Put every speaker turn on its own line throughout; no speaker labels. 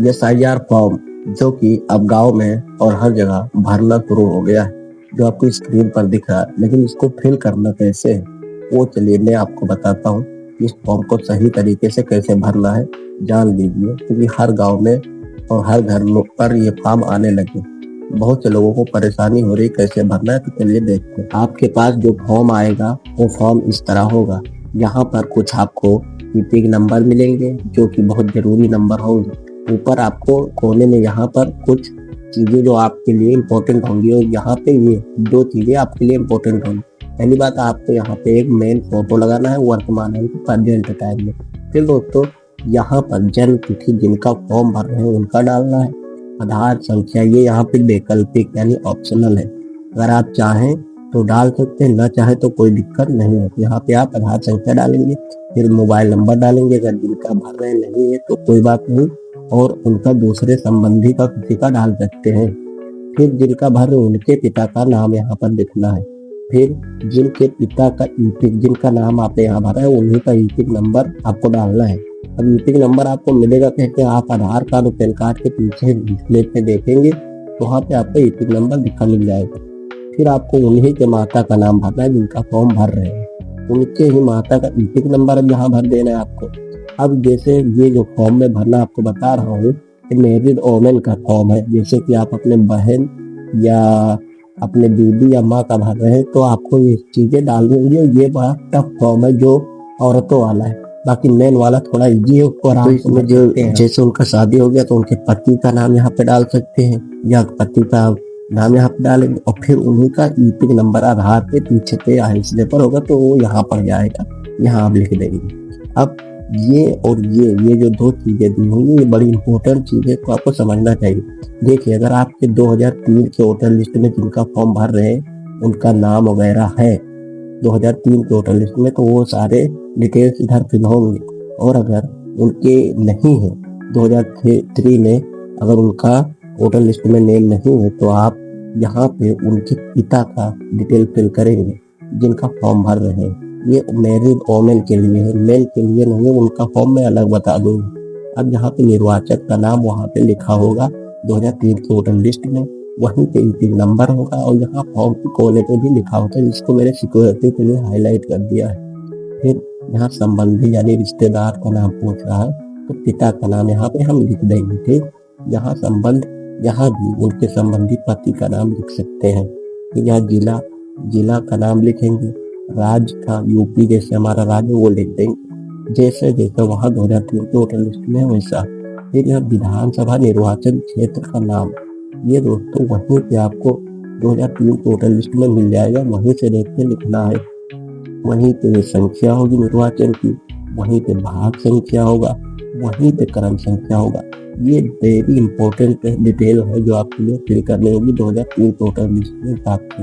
SIR form जो कि अब गांव में और हर जगह भरना शुरू हो गया है, जो आपको स्क्रीन पर दिख रहा है। लेकिन इसको फिल करना कैसे है, वो चलिए मैं आपको बताता हूँ। इस फॉर्म को सही तरीके से कैसे भरना है जान लीजिए, क्योंकि हर गांव में और हर घर पर ये फॉर्म आने लगे। बहुत से लोगों को परेशानी हो रही कैसे भरना है, तो चलिए देखते हैं। आपके पास जो फॉर्म आएगा वो फॉर्म इस तरह होगा। यहाँ पर कुछ आपको ईपिक नंबर मिलेंगे जो कि बहुत जरूरी नंबर होंगे। ऊपर आपको कोने में यहाँ पर कुछ चीजें जो आपके लिए इम्पोर्टेंट होंगी, और यहाँ पे ये दो चीजें आपके लिए इम्पोर्टेंट होंगी। पहली बात, आपको यहाँ पे एक मेन फोटो लगाना है वर्तमान है प्रेजेंट टाइम में। फिर दोस्तों यहाँ पर जन्म तिथि जिनका फॉर्म भर रहे हैं उनका डालना है। आधार संख्या ये यहाँ पे वैकल्पिक यानी ऑप्शनल है, अगर आप चाहें तो डाल सकते हैं, ना चाहे तो कोई दिक्कत नहीं है। यहाँ पे आप आधार संख्या डालेंगे, फिर मोबाइल नंबर डालेंगे। अगर जिनका भर रहे नहीं है तो कोई बात नहीं, और उनका दूसरे संबंधी का किसी का डाल सकते हैं। फिर जिनका भर रहे उनके पिता का नाम यहाँ पर लिखना है। फिर जिनके पिता का ईपिक जिनका नाम आपने यहाँ भरा है उन्हीं का ईपिक नंबर आपको डालना है। अब ईपिक नंबर आपको मिलेगा कहते हैं, आप आधार कार्ड और पैन कार्ड के पीछे डिस्प्ले पे देखेंगे तो वहाँ पे आपको ईपिक नंबर लिखा मिल जाएगा। फिर आपको उन्हीं के माता का नाम भरना है जिनका फॉर्म भर रहे हैं, उनके ही माता का ईपिक नंबर अब यहाँ भर देना है आपको। अब जैसे ये जो फॉर्म में भरना आपको बता रहा हूँ, मैरिड वोमेन का फॉर्म है। जैसे कि आप अपने बहन या अपने दीदी या माँ का भर रहे हैं तो आपको ये चीजें डालनी होंगी। ये बड़ा टफ फॉर्म है जो औरतों वाला है, बाकी मेन वाला थोड़ा इजी है। तो इसमें जो जैसे उनका शादी हो गया तो उनके पति का नाम यहाँ पे डाल सकते हैं, या पति का नाम यहाँ पे डालेंगे, और फिर उन्हीं का ईपिक नंबर आधार पे पीछे पे हाईस्ले पर होगा तो वो यहाँ पर जाएगा, यहाँ आप लिख देंगे। अब ये और ये जो दो चीजें दी होंगी ये बड़ी इंपॉर्टेंट चीज है, तो आपको समझना चाहिए। देखिए, अगर आपके 2003 के वोटर लिस्ट में जिनका फॉर्म भर रहे हैं उनका नाम वगैरह है 2003 के वोटर लिस्ट में, तो वो सारे डिटेल्स इधर फिल होंगे। और अगर उनके नहीं है 2003 में, अगर उनका वोटर लिस्ट में नेम नहीं है तो आप यहाँ पे उनके पिता का डिटेल फिल करेंगे जिनका फॉर्म भर रहे हैं। ये मैरिड वोमेन के लिए है, मेल के लिए नहीं है। उनका फॉर्म मैं अलग बता दूंगा। अब यहाँ पे निर्वाचक का नाम वहाँ पे लिखा होगा 2003 के वोटर लिस्ट में, वहीं पे ईपिक नंबर होगा, और यहाँ फॉर्म के कोने पे भी लिखा होता है, जिसको मैंने सिक्योरिटी के लिए हाईलाइट कर दिया है। फिर यहाँ संबंधी यानी रिश्तेदार का नाम पूछ रहा है तो पिता का नाम यहाँ पे हम लिख देंगे। ठीक, यहाँ संबंध, यहाँ भी उनके संबंधी पति का नाम लिख सकते हैं। फिर यहाँ जिला का नाम लिखेंगे, राज्य का यूपी जैसे हमारा राज्य वो लिख देंगे, जैसे जैसे वहाँ 2003 के वोटर लिस्ट में वैसा। फिर यहाँ विधानसभा निर्वाचन क्षेत्र का नाम, ये दोस्तों वहीं पे आपको 2003 के वोटर लिस्ट में मिल जाएगा, वहीं से देख के लिखना है। वहीं पे संख्या होगी निर्वाचन की, वहीं पे भाग संख्या होगा, वहीं पे क्रम संख्या होगा। ये वेरी इंपॉर्टेंट डिटेल है जो आपके लिए फिल करनी होगी 2003 के वोटर लिस्ट के हिसाब से।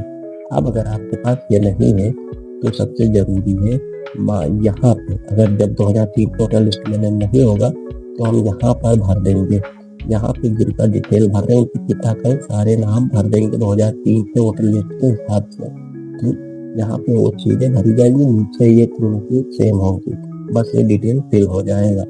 अब अगर आपके पास ये नहीं है तो सबसे जरूरी है यहाँ पे, अगर जब 2003 वोटर लिस्ट में नहीं होगा तो हम यहाँ पर भर देंगे। यहाँ पे जिनका डिटेल भर रहे हैं उनके पिता का सारे नाम भर देंगे 2003 के वोटर लिस्ट के हिसाब से। ठीक, यहाँ पे वो चीजें भरी जाएंगी, नीचे ये तीनों की सेम होगी, बस ये डिटेल फिल हो जाएगा।